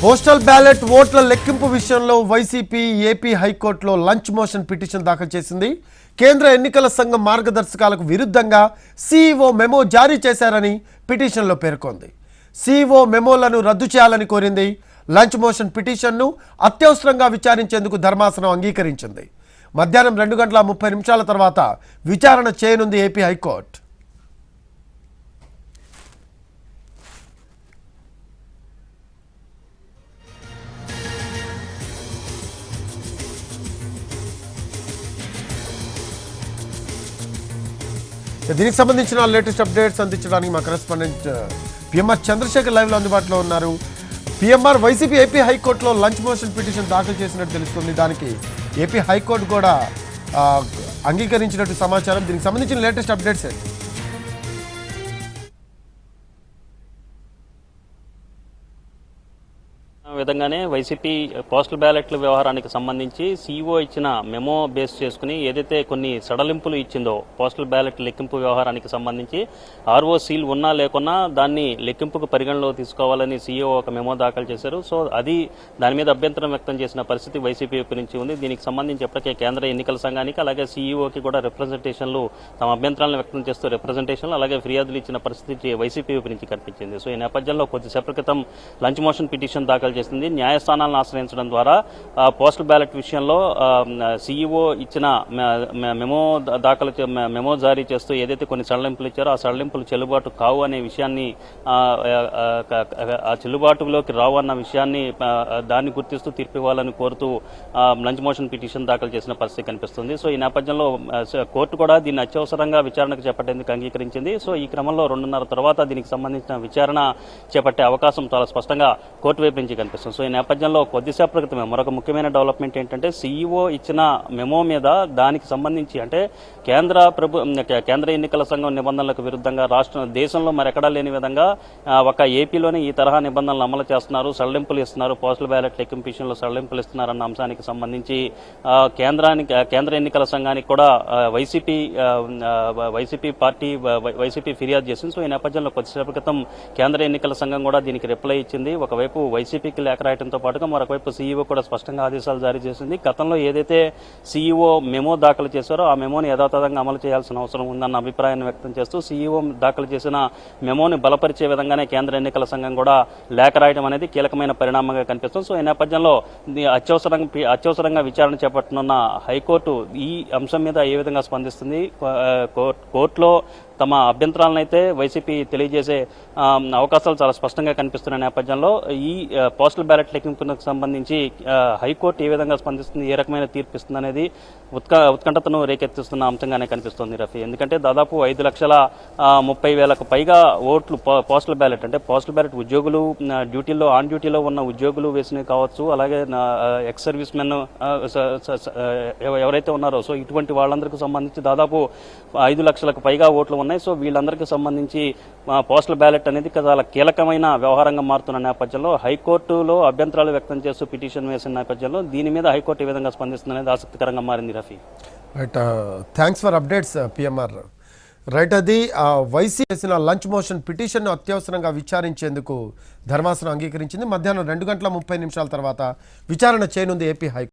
Postal ballot ఓట్ల లెక్కింపు విషయంలో వైసీపీ ఏపీ హైకోర్టులో లంచ్ మోషన్ పిటిషన్ దాఖలు చేసింది. కేంద్ర ఎన్నికల సంఘం మార్గదర్శకాలకు విరుద్ధంగా సీఈఓ మెమో జారీ చేశారని పిటిషన్లో పేర్కొంది. సీఈఓ మెమోలను రద్దు చేయాలని కోరింది. లంచ్ మోషన్ పిటిషన్ను అత్యవసరంగా విచారించేందుకు ధర్మాసనం అంగీకరించింది. మధ్యాహ్నం 2:30 తర్వాత విచారణ చేయనుంది ఏపీ హైకోర్టు. దీనికి సంబంధించిన లేటెస్ట్ అప్డేట్స్ అందించడానికి మా కరెస్పాండెంట్ పిఎంఆర్ చంద్రశేఖర్ లైవ్లో అందుబాటులో ఉన్నారు. పిఎంఆర్, వైసీపీ ఏపీ హైకోర్టులో లంచ్ మోషన్ పిటిషన్ దాఖలు చేసినట్టు తెలుస్తుంది. దానికి ఏపీ హైకోర్టు కూడా అంగీకరించినట్టు సమాచారం. దీనికి సంబంధించిన లేటెస్ట్ అప్డేట్స్ ఏంటి? విధంగానే వైసీపీ పోస్టల్ బ్యాలెట్ల వ్యవహారానికి సంబంధించి సీఈఓ ఇచ్చిన మెమో బేస్ చేసుకుని ఏదైతే కొన్ని సడలింపులు ఇచ్చిందో పోస్టల్ బ్యాలెట్ లెక్కింపు వ్యవహారానికి సంబంధించి ఆర్ఓ సీల్ ఉన్నా లేకున్నా దాన్ని లెక్కింపుకు పరిగణలో తీసుకోవాలని సీఈఓ ఒక మెమో దాఖలు చేశారు. సో అది దాని మీద అభ్యంతరం వ్యక్తం చేసిన పరిస్థితి వైసీపీ వైపు నుంచి ఉంది. దీనికి సంబంధించి ఇప్పటికే కేంద్ర ఎన్నికల సంఘానికి అలాగే సీఈఓకి కూడా రిప్రజెంటేషన్లు తమ అభ్యంతరాలను వ్యక్తం చేస్తూ రిప్రజెంటేషన్లు అలాగే ఫిర్యాదులు ఇచ్చిన పరిస్థితి వైసీపీ వైపు నుంచి కనిపించింది. సో ఈ నేపథ్యంలో కొద్దిసేపటి క్రితం లంచ్ మోషన్ పిటిషన్ దాఖలు చేసింది. న్యాయస్థానాలను ఆశ్రయించడం ద్వారా పోస్టల్ బ్యాలెట్ విషయంలో సీఈఓ ఇచ్చిన మెమో జారీ చేస్తూ ఏదైతే కొన్ని సడలింపులు ఇచ్చారో ఆ సడలింపులు చెల్లుబాటు కావు అనే విషయాన్ని ఆ చెల్లుబాటులోకి రావు అన్న విషయాన్ని దాన్ని గుర్తిస్తూ తీర్పు ఇవ్వాలని కోరుతూ లంచ్ మోషన్ పిటిషన్ దాఖలు చేసిన పరిస్థితి కనిపిస్తుంది. సో ఈ నేపథ్యంలో కోర్టు కూడా దీన్ని అత్యవసరంగా విచారణకు చేపట్టేందుకు అంగీకరించింది. సో ఈ క్రమంలో 2:30 తర్వాత దీనికి సంబంధించిన విచారణ చేపట్టే అవకాశం చాలా స్పష్టంగా కోర్టు వైపు నుంచి కనిపిస్తుంది. సో ఈ నేపథ్యంలో కొద్దిసేపటి క్రితమే మరొక ముఖ్యమైన డెవలప్మెంట్ ఏంటంటే సీఈఓ ఇచ్చిన మెమో మీద దానికి సంబంధించి అంటే కేంద్ర ఎన్నికల సంఘం నిబంధనలకు విరుద్ధంగా దేశంలో మరెక్కడా లేని విధంగా ఒక ఏపీలోనే ఈ తరహా నిబంధనలు అమలు చేస్తున్నారు, సడలింపులు ఇస్తున్నారు, పోస్టల్ బ్యాలెట్ లెక్కింపు విషయంలో సడలింపులు ఇస్తున్నారన్న అంశానికి సంబంధించి కేంద్ర ఎన్నికల సంఘానికి కూడా వైసీపీ ఫిర్యాదు చేసింది. సో ఈ నేపథ్యంలో కొద్దిసేపటి క్రితం కేంద్ర ఎన్నికల సంఘం కూడా దీనికి రిప్లై ఇచ్చింది. ఒకవైపు వైసీపీకి లేఖ రాయడంతో పాటుగా మరొకవైపు సీఈఓ కూడా స్పష్టంగా ఆదేశాలు జారీ చేసింది. గతంలో ఏదైతే సీఈఓ మెమో దాఖలు చేశారో ఆ మెమోని యథాతథంగా అమలు చేయాల్సిన అవసరం ఉందన్న అభిప్రాయాన్ని వ్యక్తం చేస్తూ సీఈఓ దాఖలు చేసిన మెమోని బలపరిచే విధంగానే కేంద్ర ఎన్నికల సంఘం కూడా లేఖ రాయడం అనేది కీలకమైన పరిణామంగా కనిపిస్తుంది. సో ఈ నేపథ్యంలో అత్యవసరంగా విచారణ చేపట్టనున్న హైకోర్టు ఈ అంశం మీద ఏ విధంగా స్పందిస్తుంది, కోర్టులో తమ అభ్యంతరాలను అయితే వైసీపీ తెలియజేసే అవకాశాలు చాలా స్పష్టంగా కనిపిస్తున్న నేపథ్యంలో ఈ పోస్టల్ బ్యాలెట్ లెక్కింపుకు సంబంధించి హైకోర్టు ఏ విధంగా స్పందిస్తుంది, ఏ రకమైన తీర్పు ఇస్తుంది అనేది ఉత్కంఠతను రేకెత్తిస్తున్న అంశంగానే కనిపిస్తోంది రఫీ. ఎందుకంటే దాదాపు 5,30,000కు పైగా ఓట్లు పోస్టల్ బ్యాలెట్ అంటే పోస్టల్ బ్యాలెట్ ఉద్యోగులు ఆన్ డ్యూటీలో ఉన్న ఉద్యోగులు వేసినవి కావచ్చు, అలాగే ఎక్స్ సర్వీస్ మెన్ ఎవరైతే ఉన్నారో సో ఇటువంటి వాళ్ళందరికీ సంబంధించి దాదాపు 5 లక్షలకు పైగా ఓట్లు ఉన్నాయి. సో వీళ్ళందరికీ సంబంధించి పోస్టల్ బ్యాలెట్ అనేది చాలా కీలకమైన వ్యవహారంగా మారుతున్న నేపథ్యంలో హైకోర్టులో అభ్యంతరాలు వ్యక్తం చేస్తూ పిటిషన్ వేసిన నేపథ్యంలో దీని మీద హైకోర్టు ఏ విధంగా స్పందిస్తుంది అనేది ఆసక్తికరంగా మారింది Rafi. Right, thanks for updates PMR. Right, అది వైసీపీ చేసిన లంచ్ మోషన్ పిటిషన్ను అత్యవసరంగా విచారించేందుకు ధర్మాసనం అంగీకరించింది. మధ్యాహ్నం 2:30 తర్వాత విచారణ చేయనుంది ఏపీ హైకోర్టు.